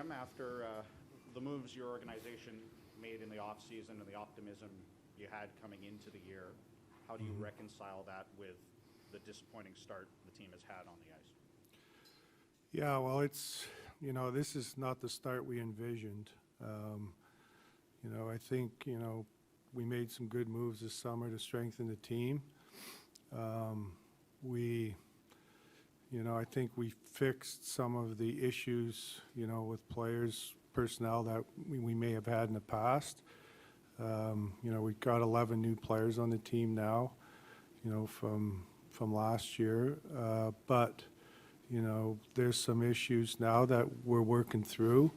Jim, after the moves your organization made in the offseason and the optimism you had coming into the year, how do you reconcile that with the disappointing start the team has had on the ice? Yeah, well, it's, this is not the start we envisioned. I think, we made some good moves this summer to strengthen the team. I think we fixed some of the issues, with players, personnel that we may have had in the past. We've got 11 new players on the team now, from last year. But there's some issues now that we're working through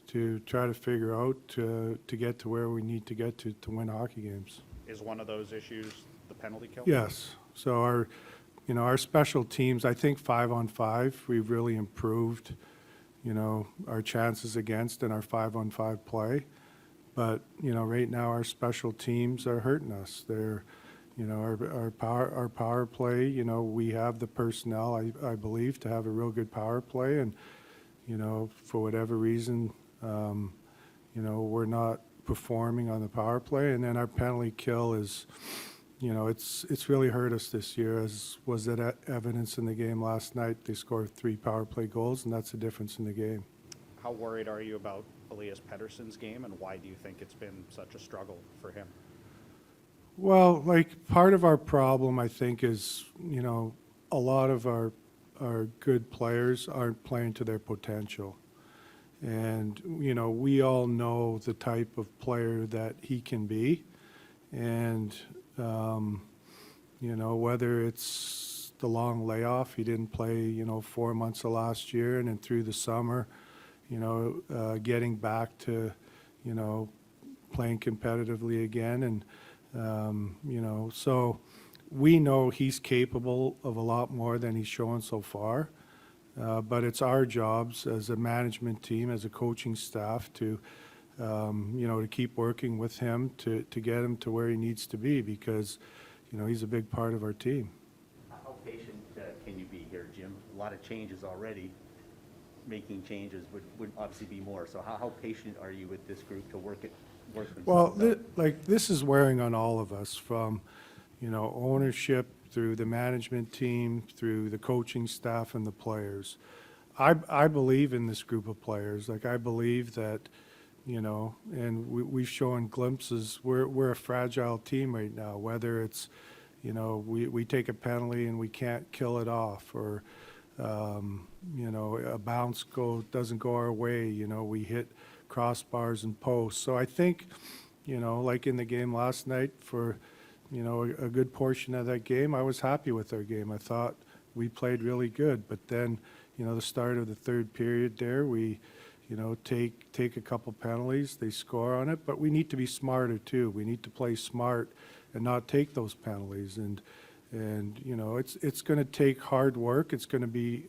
to try to figure out to get to where we need to get to win hockey games. Is one of those issues the penalty kill? Yes. So our special teams, I think 5-on-5, we've really improved, our chances against in our 5-on-5 play. But, right now our special teams are hurting us. They're, our power play, we have the personnel, I believe, to have a real good power play. And, for whatever reason, we're not performing on the power play. And then our penalty kill is, it's really hurt us this year, as was it evidence in the game last night. They scored 3 power play goals, and that's the difference in the game. How worried are you about Elias Petterssons' game, and why do you think it's been such a struggle for him? Well, part of our problem, I think, is, a lot of our good players aren't playing to their potential. And, we all know the type of player that he can be. And, whether it's the long layoff, he didn't play, 4 months of last year, and then through the summer, getting back to, playing competitively again. And, so we know he's capable of a lot more than he's shown so far. But it's our jobs as a management team, as a coaching staff, to to keep working with him to get him to where he needs to be, because he's a big part of our team. How patient can you be here, Jim? A lot of changes already. Making changes would obviously be more. So how patient are you with this group to work themselves out? This is wearing on all of us, from ownership through the management team, through the coaching staff and the players. I believe in this group of players. I believe that, and we've shown glimpses. We're a fragile team right now, whether it's, we take a penalty and we can't kill it off, or, a bounce doesn't go our way. We hit crossbars and posts. So I think, like in the game last night, for, a good portion of that game, I was happy with our game. I thought we played really good. But then, the start of the third period there, we, take a couple penalties. They score on it. But we need to be smarter, too. We need to play smart and not take those penalties. And it's going to take hard work. It's going to be,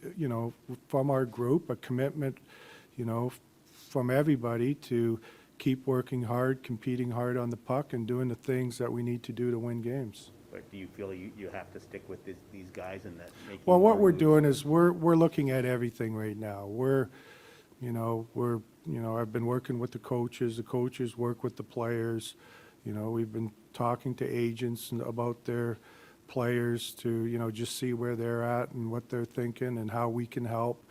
from our group, a commitment, from everybody to keep working hard, competing hard on the puck, and doing the things that we need to do to win games. But do you feel you have to stick with these guys and that making? Well, what we're doing is we're looking at everything right now. I've been working with the coaches. The coaches work with the players. We've been talking to agents about their players to, just see where they're at and what they're thinking and how we can help.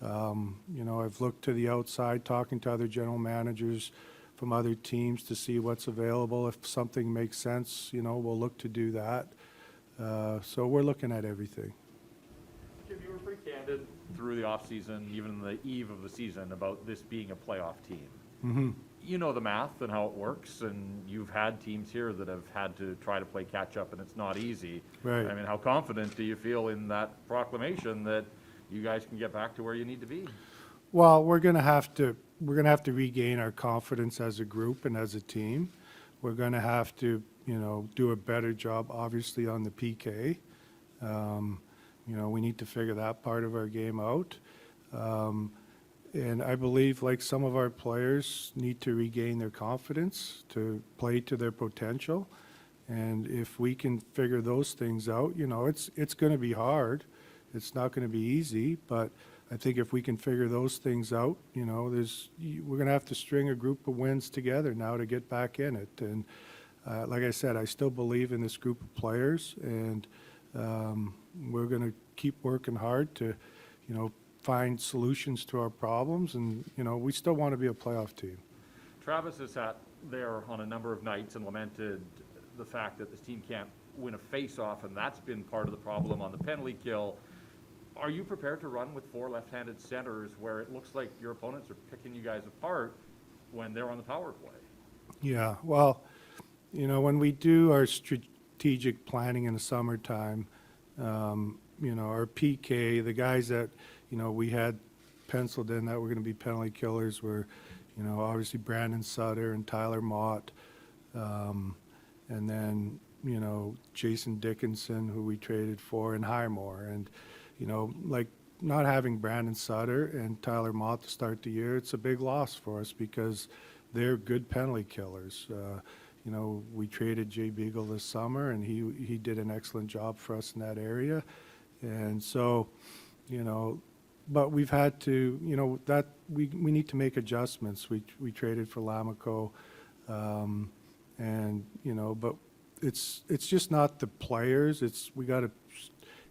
I've looked to the outside, talking to other general managers from other teams to see what's available. If something makes sense, we'll look to do that. So we're looking at everything. Jim, you were pretty candid through the offseason, even the eve of the season, about this being a playoff team. Mm-hmm. You know the math and how it works, and you've had teams here that have had to try to play catch up, and it's not easy. Right. I mean, how confident do you feel in that proclamation that you guys can get back to where you need to be? Well, we're going to have to regain our confidence as a group and as a team. We're going to have to, do a better job, obviously, on the PK. We need to figure that part of our game out. And I believe, some of our players need to regain their confidence to play to their potential. And if we can figure those things out, it's going to be hard. It's not going to be easy, but I think if we can figure those things out, we're going to have to string a group of wins together now to get back in it. And like I said, I still believe in this group of players, and we're going to keep working hard to, find solutions to our problems. And, we still want to be a playoff team. Travis has sat there on a number of nights and lamented the fact that this team can't win a face-off, and that's been part of the problem on the penalty kill. Are you prepared to run with 4 left-handed centers where it looks like your opponents are picking you guys apart when they're on the power play? Yeah, well, when we do our strategic planning in the summertime, our PK, the guys that, we had penciled in that were going to be penalty killers were, obviously Brandon Sutter and Tyler Mott, and then, Jason Dickinson, who we traded for, and Highmore. And, like not having Brandon Sutter and Tyler Mott to start the year, it's a big loss for us because they're good penalty killers. We traded Jay Beagle this summer, and he did an excellent job for us in that area. And so, but we've had to, that we need to make adjustments. We traded for Lamico, and, but it's just not the players. We got to,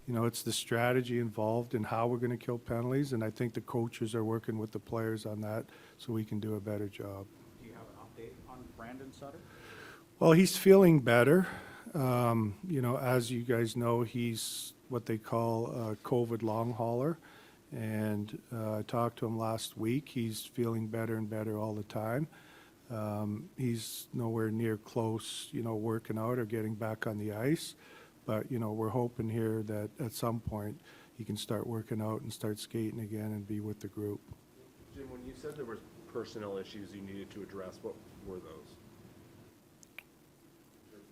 it's the strategy involved in how we're going to kill penalties, and I think the coaches are working with the players on that so we can do a better job. Do you have an update on Brandon Sutter? Well, he's feeling better. As you guys know, he's what they call a COVID long hauler, and I talked to him last week. He's feeling better and better all the time. He's nowhere near close, working out or getting back on the ice. But, we're hoping here that at some point he can start working out and start skating again and be with the group. Jim, when you said there was personnel issues you needed to address, what were those?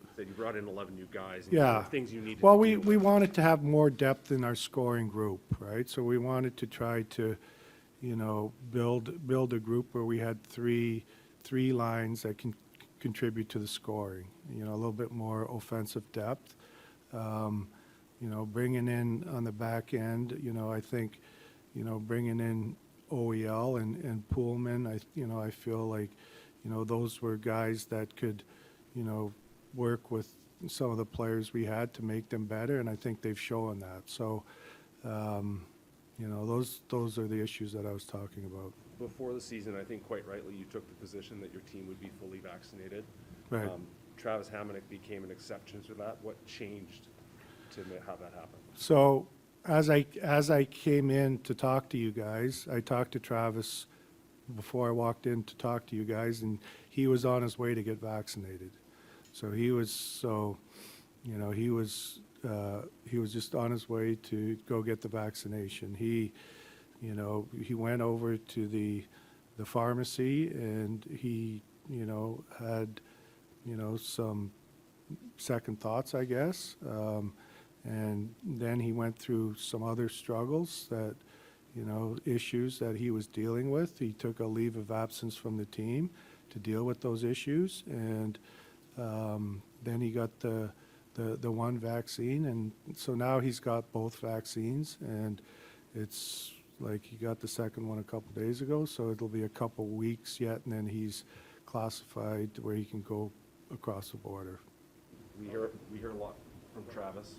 You said you brought in 11 new guys. And there Yeah. were things you needed Well, to we do. wanted to have more depth in our scoring group, right? So we wanted to try to, build a group where we had three lines that can contribute to the scoring, a little bit more offensive depth. Bringing in on the back end, I think, bringing in OEL and Poolman, I feel like, those were guys that could, work with some of the players we had to make them better, and I think they've shown that. So, those are the issues that I was talking about. Before the season, I think quite rightly, you took the position that your team would be fully vaccinated. Right. Travis Hamonic became an exception to that. What changed to have that happen? So as I came in to talk to you guys, I talked to Travis before I walked in to talk to you guys, and he was on his way to get vaccinated. So he was just on his way to go get the vaccination. He went over to the pharmacy, and he, had, some second thoughts, I guess. And then he went through some other struggles that, issues that he was dealing with. He took a leave of absence from the team to deal with those issues. And then he got the one vaccine. And so now he's got both vaccines. And it's like he got the second one a couple days ago. So it'll be a couple weeks yet. And then he's classified where he can go across the border. We hear a lot from Travis.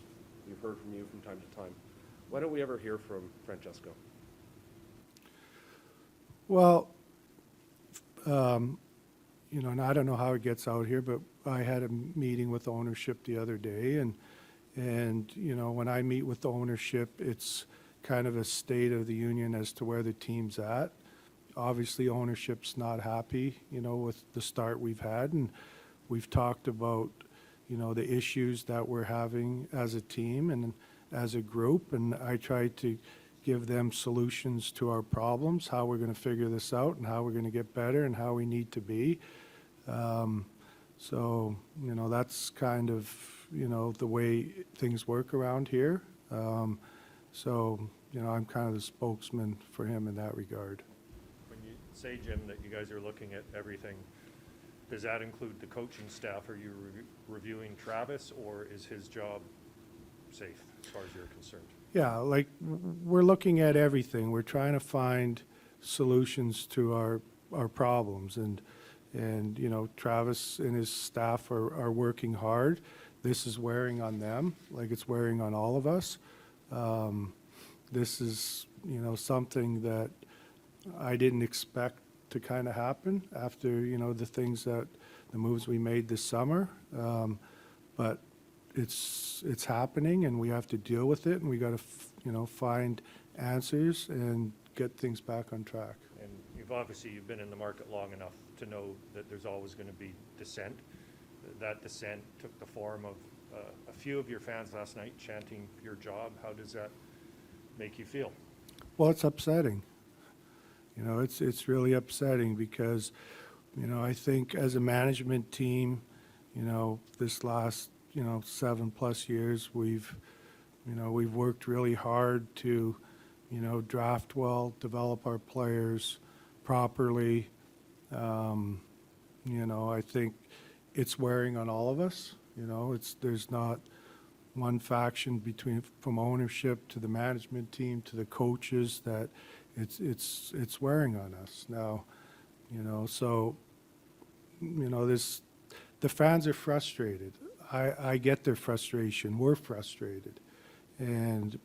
We've heard from you from time to time. Why don't we ever hear from Francesco? Well, and I don't know how it gets out here, but I had a meeting with ownership the other day, and when I meet with the ownership, it's kind of a state of the union as to where the team's at. Obviously, ownership's not happy, with the start we've had, and we've talked about, the issues that we're having as a team and as a group, and I tried to give them solutions to our problems, how we're going to figure this out and how we're going to get better and how we need to be. So, that's kind of, the way things work around here. So, I'm kind of the spokesman for him in that regard. When you say, Jim, that you guys are looking at everything, does that include the coaching staff? Are you reviewing Travis, or is his job safe as far as you're concerned? Yeah, like, we're looking at everything. We're trying to find solutions to our problems. And, you know, Travis and his staff are working hard. This is wearing on them, like it's wearing on all of us. This is, you know, something that I didn't expect to kind of happen after, you know, the moves we made this summer. But it's happening, and we have to deal with it, and we got to, you know, find answers and get things back on track. And you've been in the market long enough to know that there's always going to be dissent. That dissent took the form of a few of your fans last night chanting your job. How does that make you feel? Well, it's upsetting. You know, it's really upsetting because, you know, I think as a management team, you know, this last, you know, 7+ years, we've worked really hard to, you know, draft well, develop our players properly. You know, I think it's wearing on all of us. You know, there's not one faction from ownership to the management team to the coaches that it's wearing on us now. You know, so, you know, the fans are frustrated. I get their frustration. We're frustrated.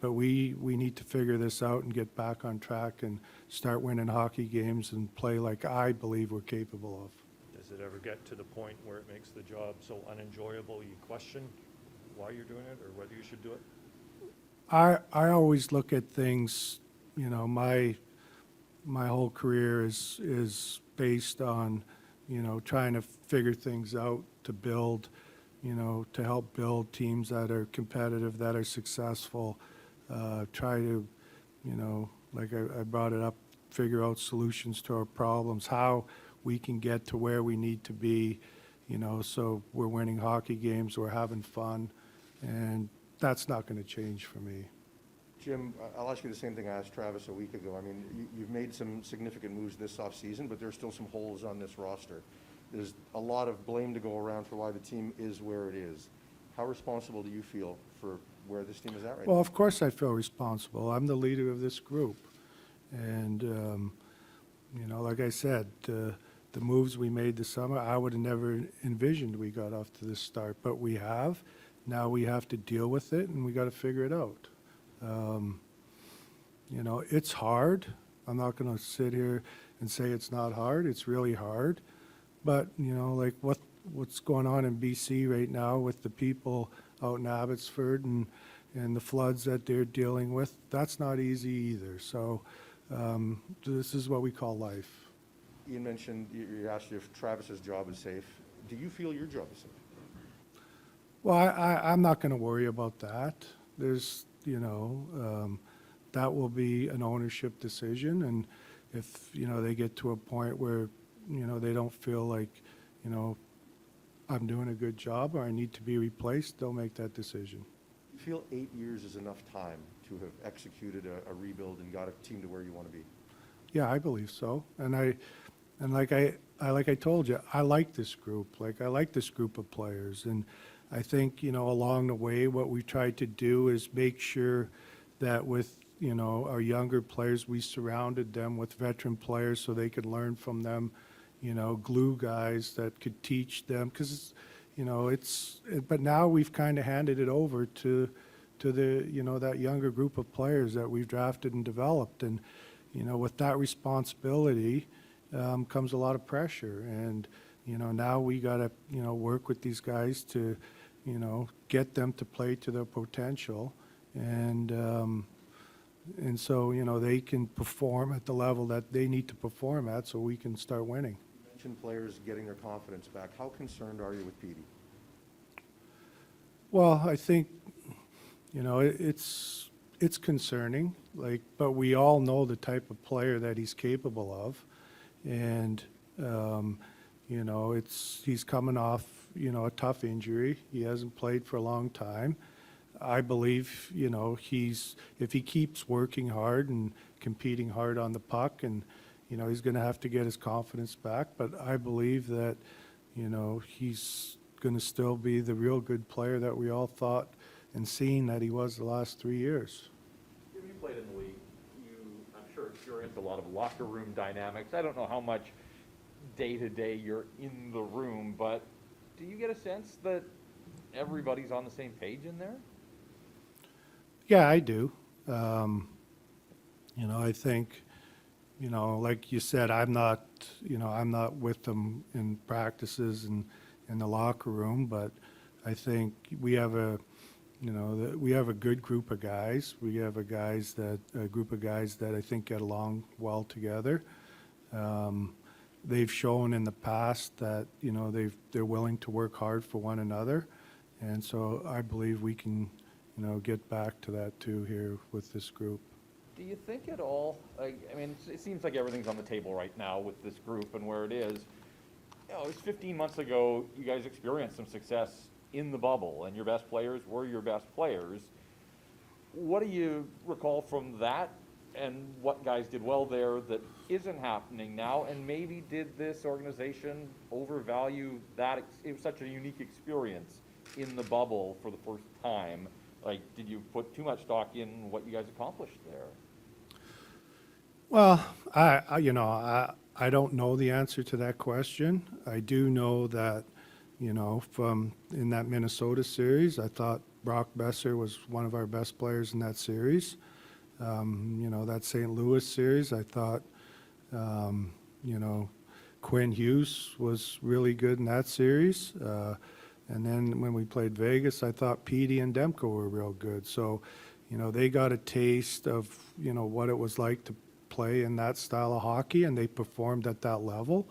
But we need to figure this out and get back on track and start winning hockey games and play like I believe we're capable of. Does it ever get to the point where it makes the job so unenjoyable you question why you're doing it or whether you should do it? I always look at things, you know, my whole career is based on, you know, trying to figure things out to build, you know, to help build teams that are competitive, that are successful, try to, you know, like I brought it up, figure out solutions to our problems, how we can get to where we need to be, you know, so we're winning hockey games, we're having fun, and that's not going to change for me. Jim, I'll ask you the same thing I asked Travis a week ago. I mean, you've made some significant moves this offseason, but there's still some holes on this roster. There's a lot of blame to go around for why the team is where it is. How responsible do you feel for where this team is at right now? Well, of course I feel responsible. I'm the leader of this group. And, you know, like I said, the moves we made this summer, I would have never envisioned we got off to this start. But we have. Now we have to deal with it, and we got to figure it out. You know, it's hard. I'm not going to sit here and say it's not hard. It's really hard. But, you know, like what's going on in BC right now with the people out in Abbotsford and the floods that they're dealing with, that's not easy either. So this is what we call life. Ian mentioned, you asked if Travis's job is safe. Do you feel your job is safe? Well, I'm not going to worry about that. There's, you know, that will be an ownership decision. And if, you know, they get to a point where, you know, they don't feel like, you know, I'm doing a good job or I need to be replaced, they'll make that decision. Do you feel 8 years is enough time to have executed a rebuild and got a team to where you want to be? Yeah, I believe so. And like I told you, I like this group. Like, I like this group of players. And I think, you know, along the way, what we tried to do is make sure that with, you know, our younger players, we surrounded them with veteran players so they could learn from them, you know, glue guys that could teach them. Because, you know, but now we've kind of handed it over to the, you know, that younger group of players that we've drafted and developed. And, you know, with that responsibility comes a lot of pressure. And, you know, now we got to, you know, work with these guys to, you know, get them to play to their potential. And so, you know, they can perform at the level that they need to perform at so we can start winning. You mentioned players getting their confidence back. How concerned are you with Petey? Well, I think, you know, it's concerning, like, but we all know the type of player that he's capable of. And, you know, he's coming off, you know, a tough injury. He hasn't played for a long time. I believe, you know, if he keeps working hard and competing hard on the puck, and, you know, he's going to have to get his confidence back. But I believe that, you know, he's going to still be the real good player that we all thought and seen that he was the last 3 years. experience, a lot of locker room dynamics. I don't know how much day-to-day you're in the room, but do you get a sense that everybody's on the same page in there? Yeah, I do. I think, like you said, I'm not with them in practices and in the locker room, but I think we have we have a good group of guys. We have a group of guys that I think get along well together. They've shown in the past that, they're willing to work hard for one another. And so I believe we can, get back to that too here with this group. Do you think at all, it seems like everything's on the table right now with this group and where it is. It was 15 months ago, you guys experienced some success in the bubble, and your best players were your best players. What do you recall from that, and what guys did well there that isn't happening now? And maybe did this organization overvalue that? It was such a unique experience in the bubble for the first time. Like, did you put too much stock in what you guys accomplished there? Well, I don't know the answer to that question. I do know that, from in that Minnesota series, I thought Brock Besser was one of our best players in that series. That St. Louis series, I thought, Quinn Hughes was really good in that series. And then when we played Vegas, I thought Petey and Demko were real good. So, they got a taste of, what it was like to play in that style of hockey, and they performed at that level.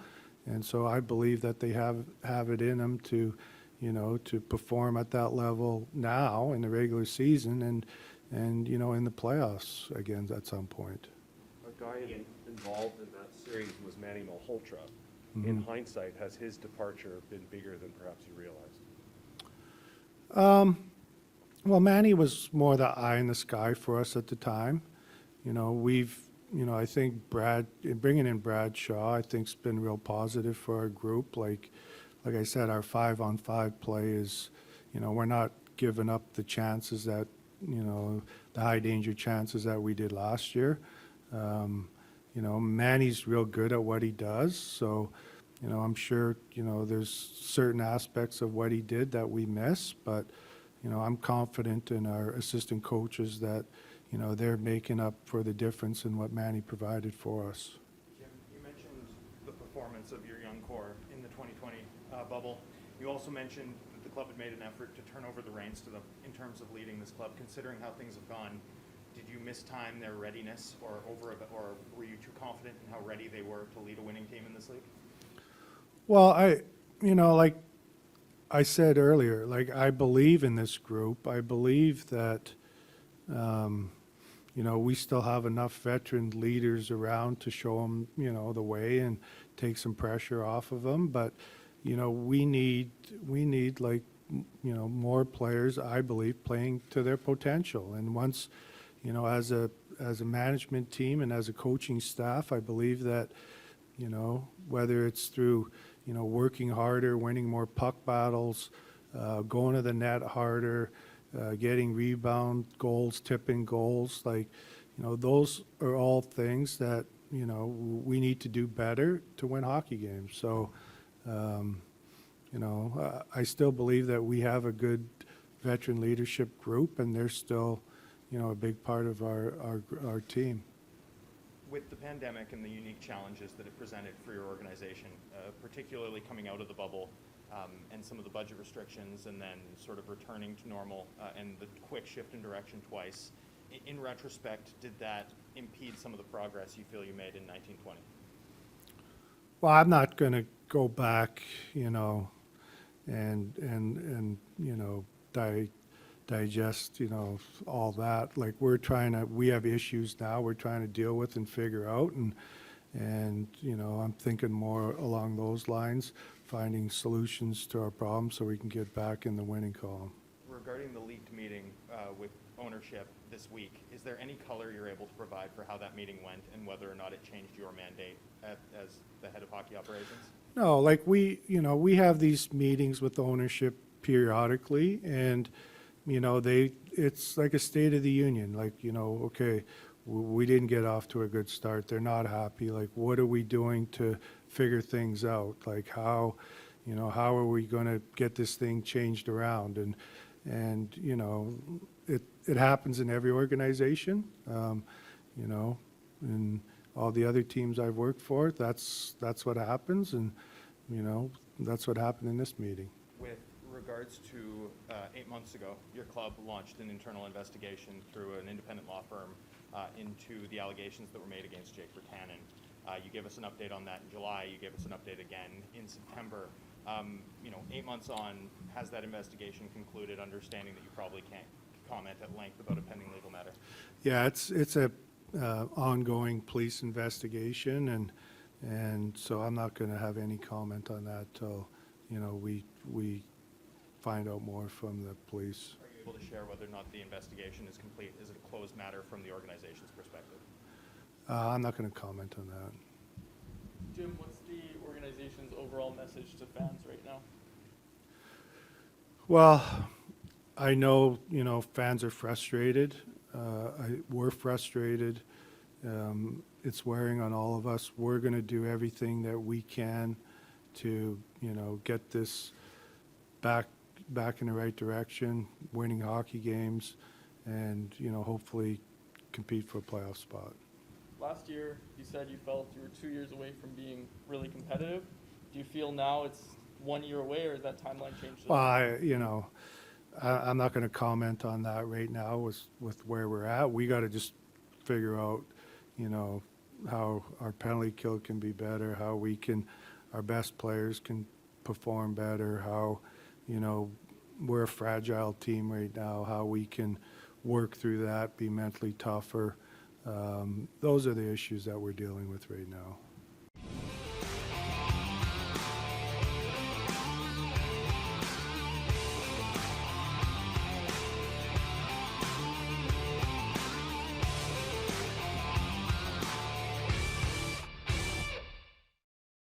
And so I believe that they have it in them to, to perform at that level now in the regular season and in the playoffs again at some point. A guy involved in that series was Manny Malhotra. In hindsight, has his departure been bigger than perhaps you realized? Well, Manny was more the eye in the sky for us at the time. I think bringing in Brad Shaw, I think, has been real positive for our group. Like I said, our 5-on-5 play is, we're not giving up the chances that, the high danger chances that we did last year. Manny's real good at what he does. So, I'm sure, there's certain aspects of what he did that we miss, but, I'm confident in our assistant coaches that, they're making up for the difference in what Manny provided for us. Jim, you mentioned the performance of your young core in the 2020 bubble. You also mentioned that the club had made an effort to turn over the reins to them in terms of leading this club. Considering how things have gone, did you mistime their readiness, or were you too confident in how ready they were to lead a winning team in this league? Well, like I said earlier, like I believe in this group. I believe that, we still have enough veteran leaders around to show them, the way and take some pressure off of them. But, we need like, more players, I believe, playing to their potential. And once, as a management team and as a coaching staff, I believe that, whether it's through, working harder, winning more puck battles, going to the net harder, getting rebound goals, tipping goals, like, those are all things that, we need to do better to win hockey games. So, I still believe that we have a good veteran leadership group, and they're still, a big part of our team. With the pandemic and the unique challenges that it presented for your organization, particularly coming out of the bubble, and some of the budget restrictions, and then sort of returning to normal, and the quick shift in direction twice, in retrospect, did that impede some of the progress you feel you made in 1920? Well, I'm not going to go back, and digest, all that. Like, we have issues now we're trying to deal with and figure out, and I'm thinking more along those lines, finding solutions to our problems so we can get back in the winning column. Regarding the leaked meeting with ownership this week, is there any color you're able to provide for how that meeting went and whether or not it changed your mandate as the head of hockey operations? No, like we have these meetings with ownership periodically, and it's like a State of the Union. Like, okay, we didn't get off to a good start. They're not happy. Like, what are we doing to figure things out? Like, how are we going to get this thing changed around? And you know, it happens in every organization, you know, and all the other teams I've worked for, that's what happens, and, you know, that's what happened in this meeting. With regards to 8 months ago, your club launched an internal investigation through an independent law firm into the allegations that were made against Jake Buchanan. You gave us an update on that in July. You gave us an update again in September. You know, 8 months on, has that investigation concluded, understanding that you probably can't comment at length about a pending legal matter? Yeah, it's a ongoing police investigation, and so I'm not going to have any comment on that till, you know, we find out more from the police. Are you able to share whether or not the investigation is complete? Is it a closed matter from the organization's perspective? I'm not going to comment on that. Jim, what's the organization's overall message to fans right now? Well, I know, you know, fans are frustrated. We're frustrated. It's wearing on all of us. We're going to do everything that we can to, you know, get this back in the right direction, winning hockey games, and, you know, hopefully compete for a playoff spot. Last year, you said you felt you were 2 years away from being really competitive. Do you feel now it's 1 year away, or has that timeline changed? Well, I'm not going to comment on that right now with where we're at. We got to just figure out, you know, how our penalty kill can be better, how our best players can perform better, how, you know, we're a fragile team right now, how we can work through that, be mentally tougher. Those are the issues that we're dealing with right now.